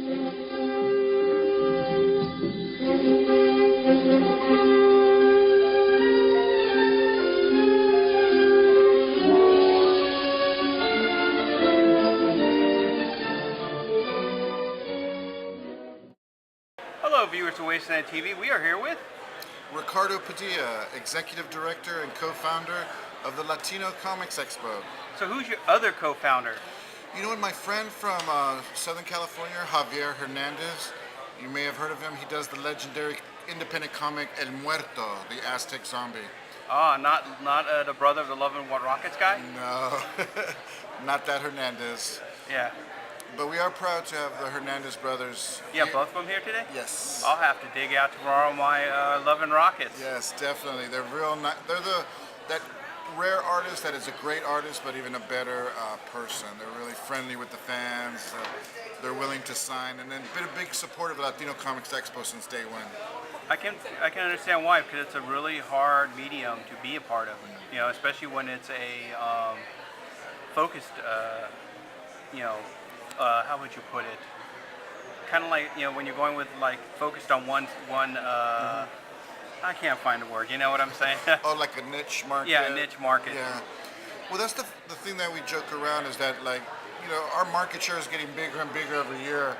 Hello viewers of Wasteland TV, we are here with Ricardo Padilla, Executive Director and Co-Founder of the Latino Comics Expo. So who's your other co-founder? You know what, my friend from Southern California, Javier Hernandez, you may have heard of him. He does the legendary independent comic El Muerto, the Aztec zombie. Ah, not the brother of the Love and What Rockets guy? No, not that Hernandez. Yeah. But we are proud to have the Hernandez brothers. Yeah, both of them here today? Yes. I'll have to dig out tomorrow my Love and Rockets. Yes, definitely. They're real. They're that rare artist that is a great artist, but even a better person. They're really friendly with the fans. They're willing to sign, and then been a big supporter of the Latino Comics Expo since day one. I can understand why, because it's a really hard medium to be a part of. You know, especially when it's a focused. How would you put it? Kind of like, you know, when you're going with like focused on one. I can't find a word. You know what I'm saying? Oh, like a niche market. Yeah, a niche market. Yeah. Well, that's the thing that we joke around is that, like, you know, our market share is getting bigger and bigger every year.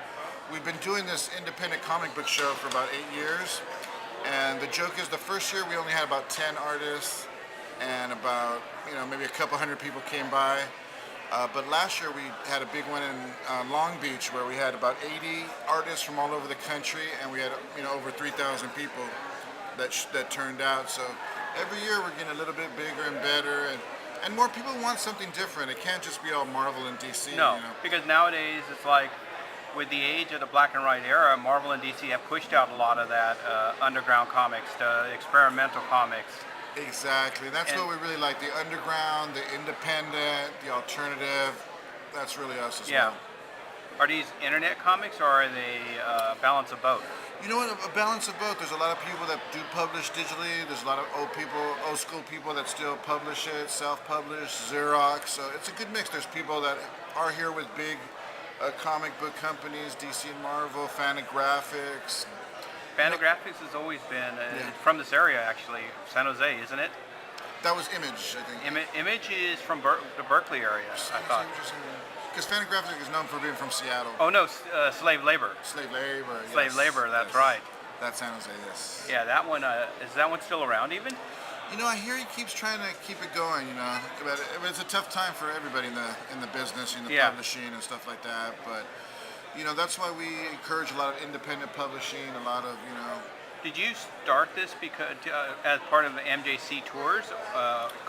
We've been doing this independent comic book show for about 8 years, and the joke is the first year we only had about 10 artists, and about, you know, maybe a couple hundred people came by. But last year we had a big one in Long Beach where we had about 80 artists from all over the country, and we had, you know, over 3,000 people that turned out. So every year we're getting a little bit bigger and better, and more people want something different. It can't just be all Marvel and DC. No, you know? because nowadays it's like with the age of the black and white era, Marvel and DC have pushed out a lot of that underground comics, the experimental comics. Exactly. That's what we really like. The underground, the independent, the alternative. That's really us as well. Are these internet comics or are they a balance of both? You know what? A balance of both. There's a lot of people that do publish digitally. There's a lot of old school people that still publish it, self-publish, Xerox. So it's a good mix. There's people that are here with big comic book companies, DC and Marvel, Fantagraphics. Fantagraphics has always been from this area, actually, San Jose, isn't it? That was Image, I think. Image is from the Berkeley area, I thought. Because Fantagraphics is known for being from Seattle. Oh no, Slave Labor. Slave Labor. Slave Labor. That's right. That's San Jose. Yes. Yeah, that one. Is that one still around even? You know, I hear he keeps trying to keep it going. You know, but it's a tough time for everybody in the business, in the publishing and stuff like that. But you know, that's why we encourage a lot of independent publishing. A lot of, you know. Did you start this because as part of the MJC tours,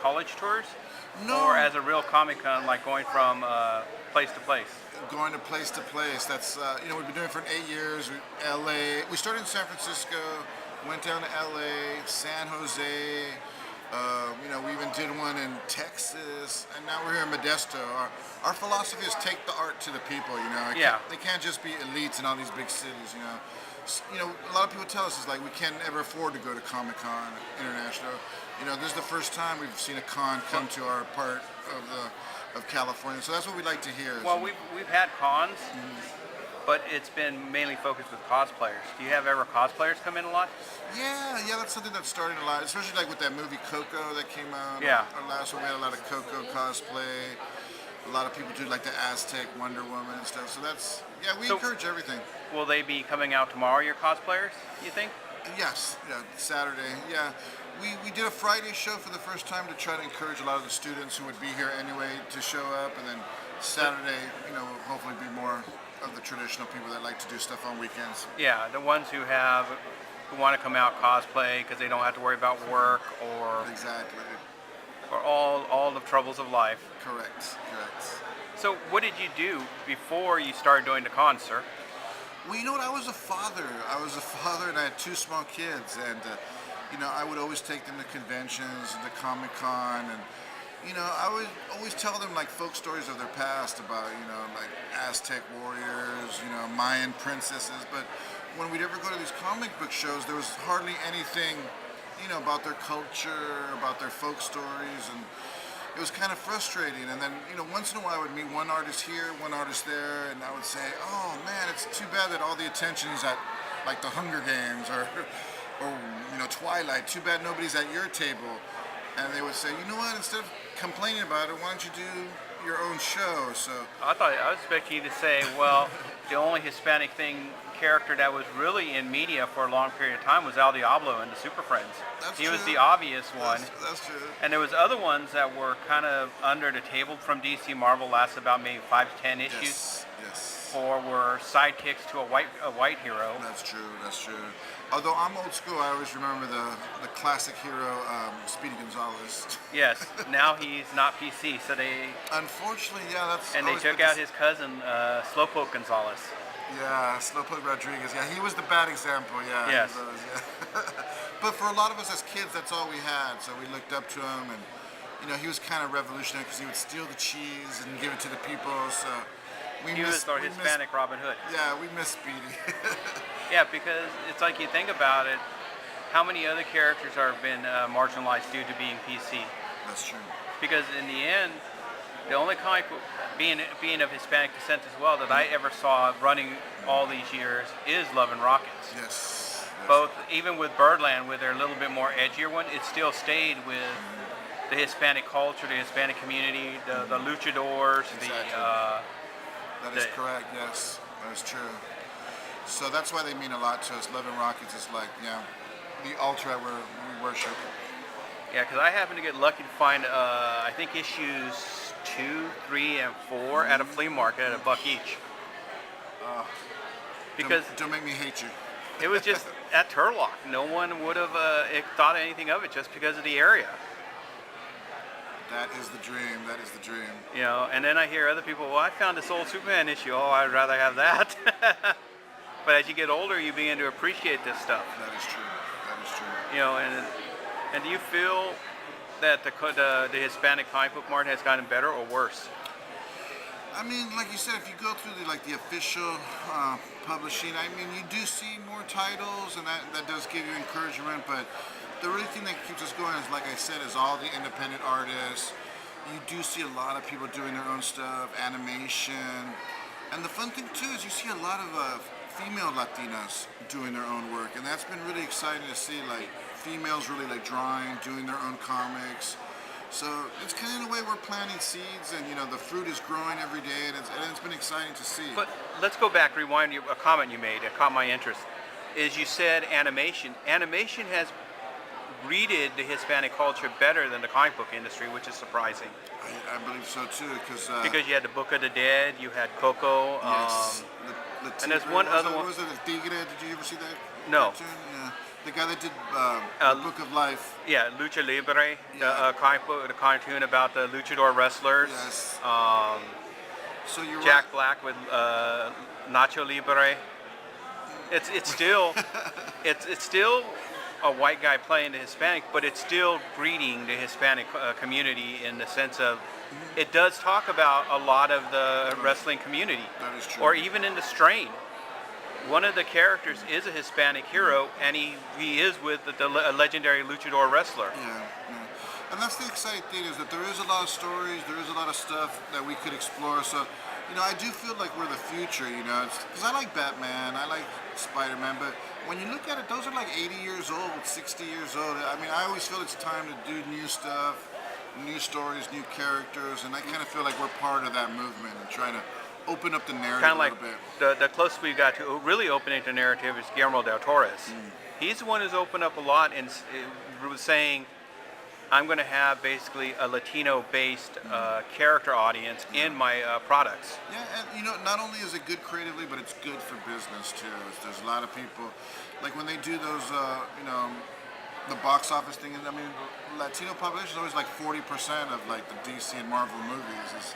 college tours? No. Or as a real Comic Con, like going from place to place? Going to place. That's, you know, we've been doing it for 8 years. LA. We started in San Francisco, went down to LA, San Jose. You know, we even did one in Texas, and now we're here in Modesto. Our philosophy is take the art to the people, you know. They can't just be elites in all these big cities, you know. You know, a lot of people tell us it's like we can't ever afford to go to Comic-Con International. You know, this is the first time we've seen a con come to our part of California, so that's what we like to hear. Well, we've had cons, but it's been mainly focused with cosplayers. Do you have ever cosplayers come in a lot? Yeah, that's something that started a lot, especially like with that movie Coco that came out. Yeah. Our last one, we had a lot of Coco cosplay. A lot of people do like the Aztec Wonder Woman and stuff. So that's, we encourage everything. Will they be coming out tomorrow, your cosplayers, you think? Yes, Saturday. Yeah. We did a Friday show for the first time to try to encourage a lot of the students who would be here anyway to show up, and then Saturday, you know, hopefully be more of the traditional people that like to do stuff on weekends. Yeah, the ones who want to come out cosplay because they don't have to worry about work or all the troubles of life. Correct. So what did you do before you started doing the cons, sir? Well, you know what? I was a father and I had 2 small kids, and you know, I would always take them to conventions, the Comic-Con, and you know, I would always tell them like folk stories of their past about, you know, like Aztec warriors, you know, Mayan princesses. But when we'd ever go to these comic book shows, there was hardly anything, you know, about their culture, about their folk stories, and it was kind of frustrating. And then, once in a while I would meet one artist here, one artist there, and I would say, oh man, it's too bad that all the attention is at like the Hunger Games or Twilight. Too bad nobody's at your table. And they would say, you know what, instead of complaining about it, why don't you do your own show? So I was expecting you to say, well, the only Hispanic character that was really in media for a long period of time was El Diablo in the Super Friends. He was the obvious one. That's true. And there was other ones that were kind of under the table from DC. Marvel lasted about maybe 5 to 10 issues. Yes. Or were sidekicks to a white hero. That's true. Although I'm old school, I always remember the classic hero, Speedy Gonzalez. Yes. Now he's not PC, so they. Unfortunately, yeah, that's. And they took out his cousin, Slowpoke Gonzalez. Yeah, Slowpoke Rodriguez. Yeah, he was the bad example. Yeah. Yes. He was, yeah. But for a lot of us as kids, that's all we had. So we looked up to him, and he was kind of revolutionary because he would steal the cheese and give it to the people. So. He was our Hispanic Robin Hood. Yeah, we miss Speedy. Yeah, because it's like you think about it, how many other characters are been marginalized due to being PC? That's true. Because in the end, the only comic book, being of Hispanic descent as well, that I ever saw running all these years is Love and Rockets. Yes. Both, even with Birdland, with their little bit more edgier one, it still stayed with the Hispanic culture, the Hispanic community, the luchadors, exactly. That is correct, yes. That is true. So that's why they mean a lot to us. Love and Rockets is like, the ultra we worship. Yeah, because I happened to get lucky to find, I think issues 2, 3, and 4 at a flea market at $1 each. Because don't make me hate you. It was just at Turlock. No one would have thought anything of it just because of the area. That is the dream. That is the dream. And then I hear other people, well, I found this old Superman issue. Oh, I'd rather have that. But as you get older, you begin to appreciate this stuff. That is true. That is true. And do you feel that the Hispanic comic book market has gotten better or worse? I mean, like you said, if you go through the official publishing, I mean, you do see more titles, and that does give you encouragement, but the really thing that keeps us going is, like I said, is all the independent artists. You do see a lot of people doing their own stuff, animation. And the fun thing, too, is you see a lot of female Latinas doing their own work. And that's been really exciting to see, females really, drawing, doing their own comics. So it's kind of in a way we're planting seeds, and, the fruit is growing every day, and it's been exciting to see. But let's go back, rewind a comment you made. It caught my interest. Is you said animation. Animation has greeted the Hispanic culture better than the comic book industry, which is surprising. I believe so too, because you had the Book of the Dead, you had Coco, yes. And there's one other one. What was it? The Tigre? Did you ever see that? No. Cartoon? Yeah. The guy that did the Book of Life. Yeah, Lucha Libre, the comic book, the cartoon about the luchador wrestlers. Yes. So you're Jack right. Black with Nacho Libre. It's still it's still a white guy playing the Hispanic, but it's still greeting the Hispanic community in the sense of it does talk about a lot of the wrestling community. That is true. Or even in the Strain. One of the characters is a Hispanic hero, and he is with the legendary luchador wrestler. Yeah. And that's the exciting thing, is that there is a lot of stories, there is a lot of stuff that we could explore. So, I do feel like we're the future, because I like Batman, I like Spider-Man, but when you look at it, those are 80 years old, 60 years old. I mean, I always feel it's time to do new stuff, new stories, new characters, and I kind of feel like we're part of that movement and trying to open up the narrative a little bit. The closest we got to really opening the narrative is Guillermo del Toro's. He's the one who's opened up a lot and was saying, I'm going to have basically a Latino-based character audience in my products. Yeah, and not only is it good creatively, but it's good for business too. There's a lot of people, when they do those, the box office thing. I mean, Latino population is always 40% of the DC and Marvel movies.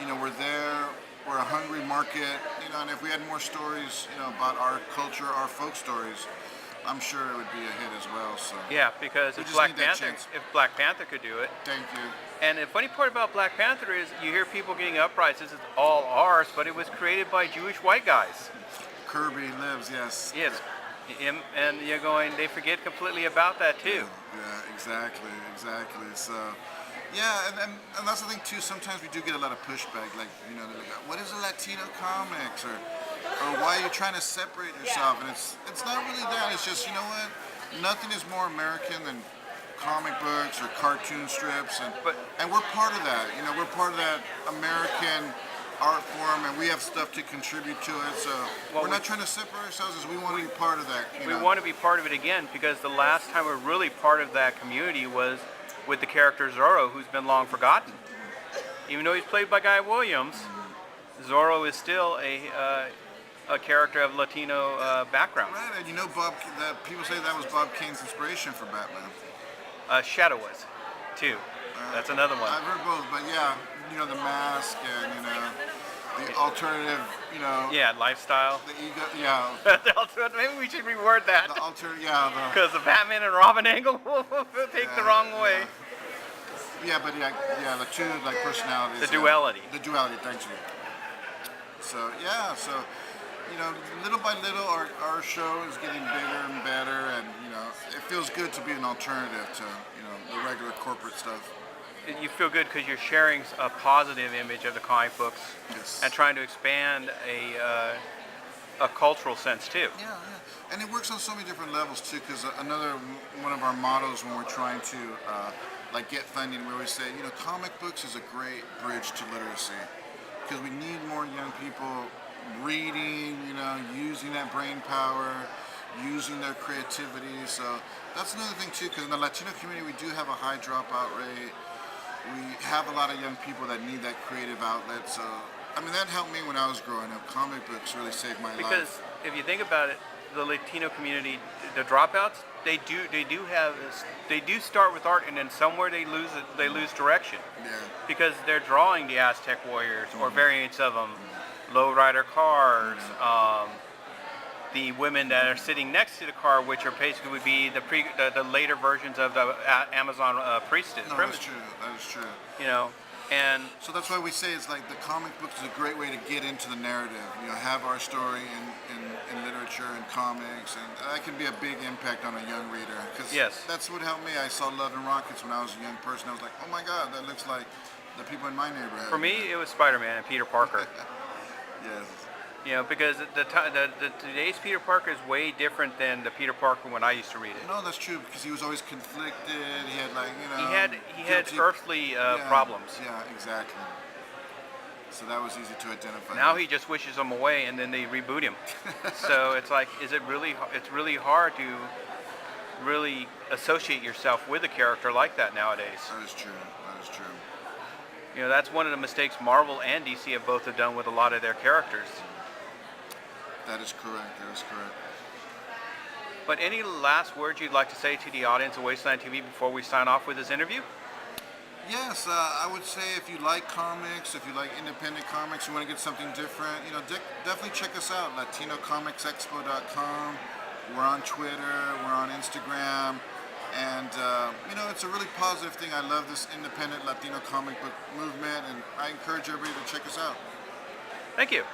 We're there. We're a hungry market, and if we had more stories, about our culture, our folk stories, I'm sure it would be a hit as well. So yeah, because if Black Panther could do it. Thank you. And the funny part about Black Panther is you hear people getting uprisings. It's all ours, but it was created by Jewish white guys. Kirby lives, yes. Yes, and they forget completely about that too. Yeah, exactly. So Yeah, and that's the thing too. Sometimes we do get a lot of pushback, like they're like, "What is a Latino comics?" or "Why are you trying to separate yourself?" And it's not really that. It's just what, nothing is more American than comic books or cartoon strips, and we're part of that. We're part of that American art form, and we have stuff to contribute to it. So we're not trying to separate ourselves, as we want to be part of that. We want to be part of it again, because the last time we're really part of that community was with the character Zorro, who's been long forgotten. Even though he's played by Guy Williams, Zorro is still a character of Latino background. Right, and Bob, that people say that was Bob Kane's inspiration for Batman. Shadow was, too. That's another one. I've heard both, but yeah, the mask and the alternative, Yeah, lifestyle. the ego, yeah, Maybe we should reword that. the alternate, yeah, Because the Batman and Robin angle will take the wrong way. Yeah, but the two like personalities. The duality. The duality. Thanks you. So little by little, our show is getting bigger and better, and it feels good to be an alternative to the regular corporate stuff. You feel good because you're sharing a positive image of the comic books, Yes. and trying to expand a cultural sense too. Yeah, yeah, and it works on so many different levels too. Because another one of our mottos when we're trying to get funding, we always say, comic books is a great bridge to literacy, because we need more young people reading, using that brain power, using their creativity. So that's another thing too, because in the Latino community we do have a high dropout rate. We have a lot of young people that need that creative outlet. So that helped me when I was growing up. Comic books really saved my life. Because if you think about it, the Latino community, the dropouts, they do start with art, and then somewhere they lose direction. Yeah. Because they're drawing the Aztec warriors or variants of them, lowrider cars, the women that are sitting next to the car, which are basically would be the later versions of the Amazon priestess. No, that's true. That is true. And so that's why we say it's like the comic book is a great way to get into the narrative. Have our story in literature and comics, and that can be a big impact on a young reader. Because that's what helped me. I saw Love and Rockets when I was a young person. I was like, oh my God, that looks like the people in my neighborhood. For me, it was Spider-Man and Peter Parker. Yes. Because the today's Peter Parker is way different than the Peter Parker when I used to read it. No, that's true, because he was always conflicted. He had he had earthly problems. Yeah, exactly. So that was easy to identify. Now he just wishes them away, and then they reboot him. So it's like, it's really hard to really associate yourself with a character like that nowadays. That is true. That is true. That's one of the mistakes Marvel and DC have both done with a lot of their characters. That is correct. That is correct. But any last words you'd like to say to the audience of Wasteland TV before we sign off with this interview? Yes, I would say if you like comics, if you like independent comics, you want to get something different, definitely check us out, LatinoComicsExpo.com. We're on Twitter, we're on Instagram, and it's a really positive thing. I love this independent Latino comic book movement, and I encourage everybody to check us out. Thank you.